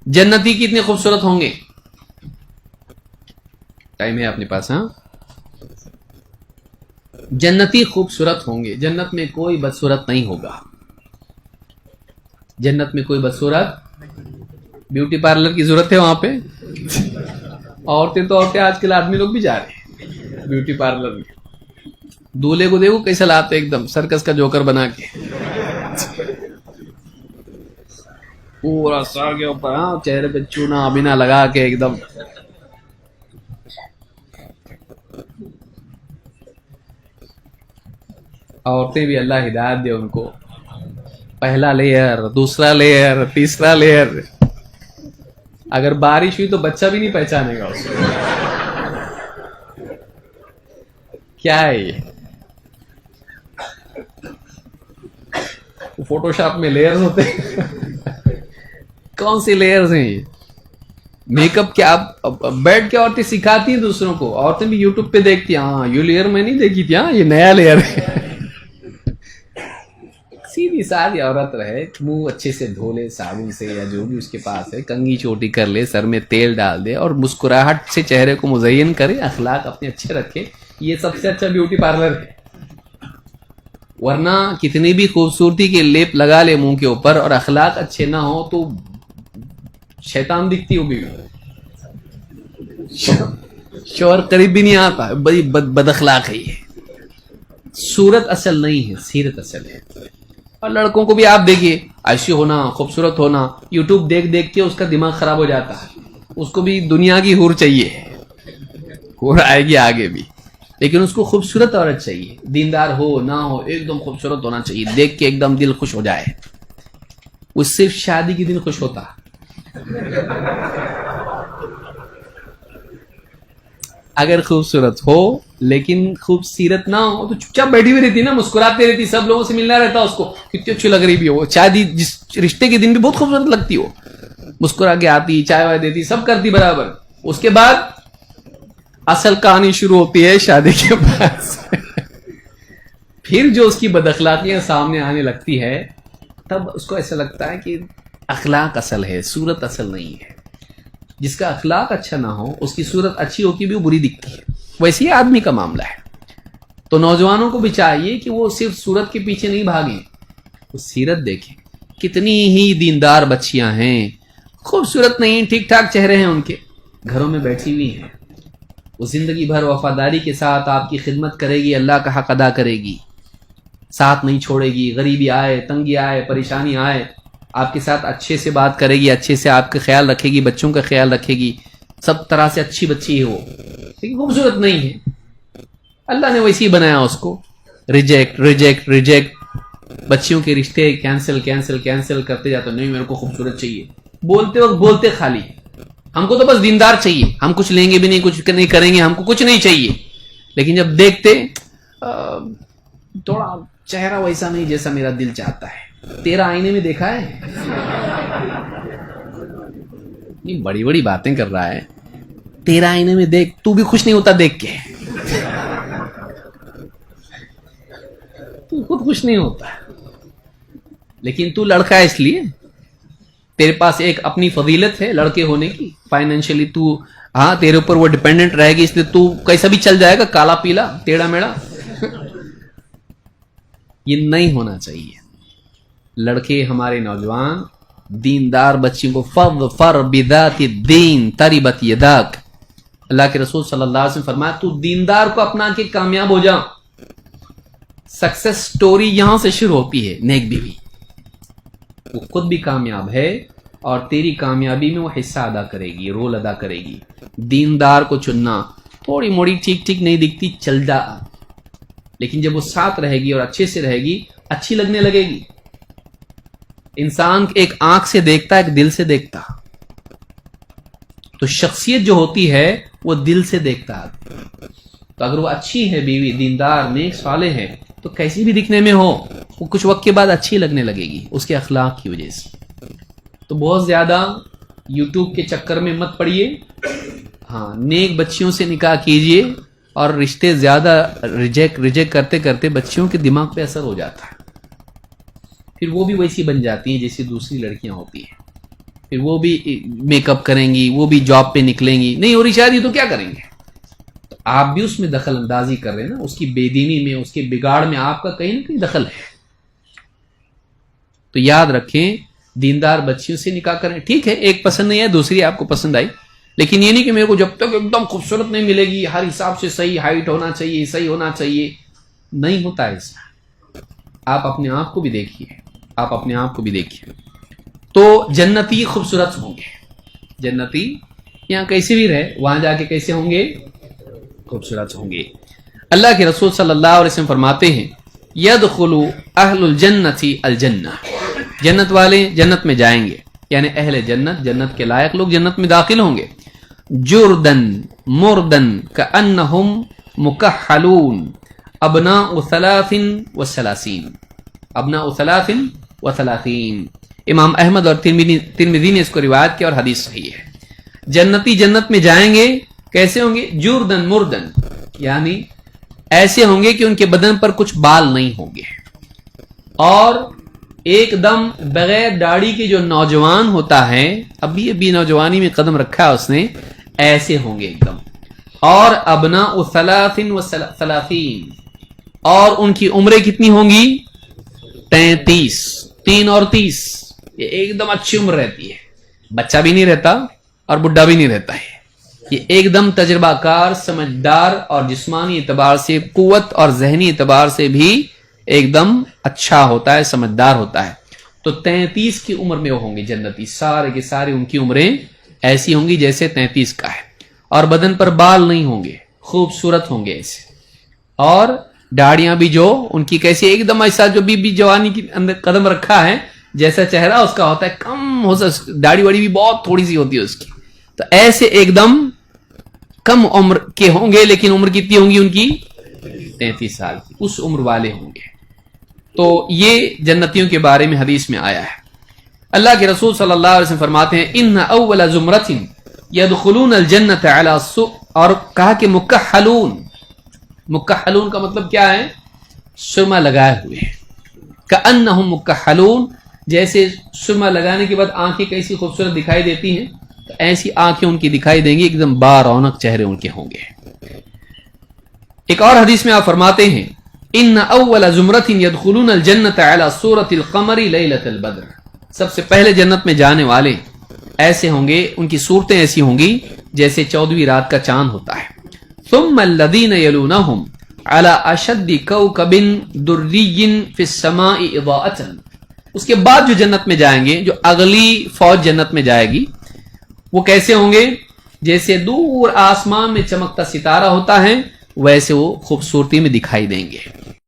جنتی کتنے خوبصورت ہوں گے؟ ٹائم ہے اپنے پاس؟ ہاں، جنتی خوبصورت ہوں گے، جنت میں کوئی بدصورت نہیں ہوگا، جنت میں کوئی بدصورت، بیوٹی پارلر کی ضرورت ہے وہاں پہ؟ عورتیں تو عورتیں، آج کل آدمی لوگ بھی جا رہے ہیں بیوٹی پارلر میں. دولہے کو دیکھو کیسا لاتے ایک دم سرکس کا جوکر بنا کے، پورا سر کے اوپر، ہاں، چہرے پہ چونا بنا لگا کے ایک دم. عورتیں بھی اللہ ہدایت دے ان کو، پہلا لیئر، دوسرا لیئر، تیسرا لیئر. اگر بارش ہوئی تو بچہ بھی نہیں پہچانے گا اس کو. کیا ہے یہ؟ فوٹو شاپ میں لیئرز ہوتے ہیں. کون سی لیئرز ہیں یہ؟ میک اپ کیا بیٹھ کے عورتیں سکھاتی ہیں دوسروں کو، عورتیں بھی یوٹیوب پہ دیکھتی ہیں، ہاں یہ لیئر میں نہیں دیکھی تھی، ہاں یہ نیا لیئر ہے. سیدھی سادی عورت رہے، منہ اچھے سے دھو لے صابن سے یا جو بھی اس کے پاس ہے، کنگھی چوٹی کر لے، سر میں تیل ڈال دے اور مسکراہٹ سے چہرے کو مزین کرے، اخلاق اپنے اچھے رکھے، یہ سب سے اچھا بیوٹی پارلر ہے. ورنہ کتنی بھی خوبصورتی کے لیپ لگا لے منہ کے اوپر اور اخلاق اچھے نہ ہو تو شیطان دکھتی ہوگی، شوہر قریب بھی نہیں آتا، بڑی بد اخلاق ہے یہ. صورت اصل نہیں ہے، سیرت اصل ہے. اور لڑکوں کو بھی آپ دیکھیے، ایسی ہونا، خوبصورت ہونا، یوٹیوب دیکھ دیکھ کے اس کا دماغ خراب ہو جاتا ہے. اس کو بھی دنیا کی حور چاہیے، حور آئے گی آگے بھی، لیکن اس کو خوبصورت عورت چاہیے، دیندار ہو نہ ہو ایک دم خوبصورت ہونا چاہیے، دیکھ کے ایک دم دل خوش ہو جائے. وہ صرف شادی کے دن خوش ہوتا. اگر خوبصورت ہو لیکن خوبصورت نہ ہو تو چپ چاپ بیٹھی ہوئی رہتی نا، مسکراتے رہتی، سب لوگوں سے ملنا رہتا اس کو، کتنی اچھی لگ رہی بھی ہو. شادی جس رشتے کے دن بھی بہت خوبصورت لگتی ہو، مسکرا کے آتی، چائے وائے دیتی، سب کرتی برابر. اس کے بعد اصل کہانی شروع ہوتی ہے شادی کے بعد سے. پھر جو اس کی بد اخلاقیاں سامنے آنے لگتی ہے، تب اس کو ایسا لگتا ہے کہ اخلاق اصل ہے، صورت اصل نہیں ہے. جس کا اخلاق اچھا نہ ہو اس کی صورت اچھی ہو کے بھی وہ بری دکھتی ہے. ویسے ہی آدمی کا معاملہ ہے. تو نوجوانوں کو بھی چاہیے کہ وہ صرف صورت کے پیچھے نہیں بھاگیں، وہ سیرت دیکھیں. کتنی ہی دیندار بچیاں ہیں، خوبصورت نہیں، ٹھیک ٹھاک چہرے ہیں ان کے، گھروں میں بیٹھی ہوئی ہیں، وہ زندگی بھر وفاداری کے ساتھ آپ کی خدمت کرے گی، اللہ کا حق ادا کرے گی، ساتھ نہیں چھوڑے گی. غریبی آئے، تنگی آئے، پریشانی آئے، آپ کے ساتھ اچھے سے بات کرے گی، اچھے سے آپ کا خیال رکھے گی، بچوں کا خیال رکھے گی، سب طرح سے اچھی بچی ہے وہ. لیکن خوبصورت نہیں ہے، اللہ نے ویسے ہی بنایا اس کو. ریجیکٹ ریجیکٹ ریجیکٹ، بچیوں کے رشتے کینسل کینسل کینسل کرتے جاتے. نہیں میرے کو خوبصورت چاہیے، بولتے وقت بولتے خالی، ہم کو تو بس دیندار چاہیے، ہم کچھ لیں گے بھی نہیں، کچھ نہیں کریں گے، ہم کو کچھ نہیں چاہیے. لیکن جب دیکھتے تھوڑا چہرہ ویسا نہیں جیسا میرا دل چاہتا ہے. تیرا آئینے میں دیکھا ہے؟ یہ بڑی بڑی باتیں کر رہا ہے. تیرا آئینے میں دیکھ، تو بھی خوش نہیں ہوتا دیکھ کے، تو خود خوش نہیں ہوتا. لیکن تو لڑکا ہے، اس لیے تیرے پاس ایک اپنی فضیلت ہے لڑکے ہونے کی، فائنینشلی تو، ہاں تیرے اوپر وہ ڈیپینڈنٹ رہے گی، اس لیے تو کیسا بھی چل جائے گا، کالا پیلا ٹیڑھا میڑا. یہ نہیں ہونا چاہیے. لڑکے ہمارے نوجوان دیندار بچیوں کو فر بذات الدین تربت یداک، اللہ کے رسول صلی اللہ علیہ وسلم فرمایا تو دیندار کو اپنا کے کامیاب ہو جا. سکسس سٹوری یہاں سے شروع ہوتی ہے. نیک بیوی وہ خود بھی کامیاب ہے اور تیری کامیابی میں وہ حصہ ادا کرے گی، رول ادا کرے گی. دیندار کو چننا، تھوڑی موڑی ٹھیک ٹھیک نہیں دکھتی چل جا، لیکن جب وہ ساتھ رہے گی اور اچھے سے رہے گی، اچھی لگنے لگے گی. انسان ایک آنکھ سے دیکھتا، ایک دل سے دیکھتا. تو شخصیت جو ہوتی ہے وہ دل سے دیکھتا. تو اگر وہ اچھی ہے، بیوی دیندار نیک صالح ہے، تو کیسی بھی دکھنے میں ہو وہ کچھ وقت کے بعد اچھی لگنے لگے گی اس کے اخلاق کی وجہ سے. تو بہت زیادہ یوٹیوب کے چکر میں مت پڑیے. ہاں، نیک بچیوں سے نکاح کیجئے، اور رشتے زیادہ ریجیکٹ کرتے کرتے بچیوں کے دماغ پہ اثر ہو جاتا ہے، پھر وہ بھی ویسی بن جاتی ہیں جیسی دوسری لڑکیاں ہوتی ہیں. پھر وہ بھی میک اپ کریں گی, وہ بھی جاب پہ نکلیں گی, نہیں ہو رہی شادی تو کیا کریں گے؟ تو آپ بھی اس میں دخل اندازی کر رہے ہیں نا, اس کی بے دینی میں, اس کے بگاڑ میں آپ کا کہیں نہ کہیں دخل ہے. تو یاد رکھیں دیندار بچیوں سے نکاح کریں. ٹھیک ہے ایک پسند نہیں ہے دوسری آپ کو پسند آئی, لیکن یہ نہیں کہ میرے کو جب تک ایک دم خوبصورت نہیں ملے گی, ہر حساب سے صحیح ہائٹ ہونا چاہیے, صحیح ہونا چاہیے, نہیں ہوتا ایسا. آپ اپنے آپ کو بھی دیکھیے, آپ اپنے آپ کو بھی دیکھیے. تو جنتی خوبصورت ہوں گے, جنتی یہاں کیسے بھی رہے وہاں جا کے کیسے ہوں گے؟ خوبصورت ہوں گے. اللہ کے رسول صلی اللہ علیہ وسلم فرماتے ہیں یدخل اہل الجنت الجنہ, جنت والے جنت میں جائیں گے, یعنی اہل جنت, جنت کے لائق لوگ جنت میں داخل ہوں گے. جردن مردن کأنہم مکحلون ابناء ثلاث وثلاثین, ابناء ثلاث وثلاثین. امام احمد اور ترمذی نے اس کو روایت کیا اور حدیث صحیح ہے. جنتی جنت میں جائیں گے کیسے ہوں گے؟ جردن مردن, یعنی ایسے ہوں گے کہ ان کے بدن پر کچھ بال نہیں ہوں گے, اور ایک دم بغیر داڑھی کے جو نوجوان ہوتا ہے, ابھی نوجوانی میں قدم رکھا ہے اس نے, ایسے ہوں گے ایک دم. اور ابناء ثلاث وثلاثین, اور ان کی عمریں کتنی ہوں گی؟ 33, 3 اور 30. یہ ایک دم اچھی عمر رہتی ہے, بچہ بھی نہیں رہتا اور بڈھا بھی نہیں رہتا ہے. یہ ایک دم تجربہ کار, سمجھدار, اور جسمانی اعتبار سے قوت اور ذہنی اعتبار سے بھی ایک دم اچھا ہوتا ہے, سمجھدار ہوتا ہے. تو 33 کی عمر میں وہ ہوں گے جنتی, سارے کے سارے ان کی عمریں ایسی ہوں گی جیسے 33 کا ہے, اور بدن پر بال نہیں ہوں گے, خوبصورت ہوں گے ایسے. اور داڑیاں بھی جو ان کی کیسی ایک دم ایسا جو بھی جوانی کی اندر قدم رکھا ہے جیسا چہرہ اس کا ہوتا ہے, کم ہو داڑھی واڑی بھی بہت تھوڑی سی ہوتی ہے اس کی. تو ایسے ایک دم کم عمر کے ہوں گے, لیکن عمر کتنی ہوں گی ان کی؟ 33 سال کی, اس عمر والے ہوں گے. تو یہ جنتیوں کے بارے میں حدیث میں آیا ہے. اللہ کے رسول صلی اللہ علیہ وسلم فرماتے ہیں ان اول زمرۃ يدخلون الجنۃ علی السوء, اور کہا کہ مکحلون, مکحلون کا مطلب کیا ہے؟ سرما لگائے ہوئے, کأنہم مکحلون, جیسے سرما لگانے کے بعد آنکھیں کیسی خوبصورت دکھائی دیتی ہیں, تو ایسی آنکھیں ان کی دکھائی دیں گی, ایک دم بارونق چہرے ان کے ہوں گے. ایک اور حدیث میں آپ فرماتے ہیں ان اول زمرۃ يدخلون الجنۃ علی صورۃ القمر لیلۃ البدر, سب سے پہلے جنت میں جانے والے ایسے ہوں گے, ان کی صورتیں ایسی ہوں گی جیسے 14ویں رات کا چاند ہوتا ہے. ثم الذين يلونهم على اشد كوكب دري في السماء اضاءة, اس کے بعد جو جنت میں جائیں گے, جو اگلی فوج جنت میں جائے گی, وہ کیسے ہوں گے؟ جیسے دور آسمان میں چمکتا ستارہ ہوتا ہے ویسے وہ خوبصورتی میں دکھائی دیں گے.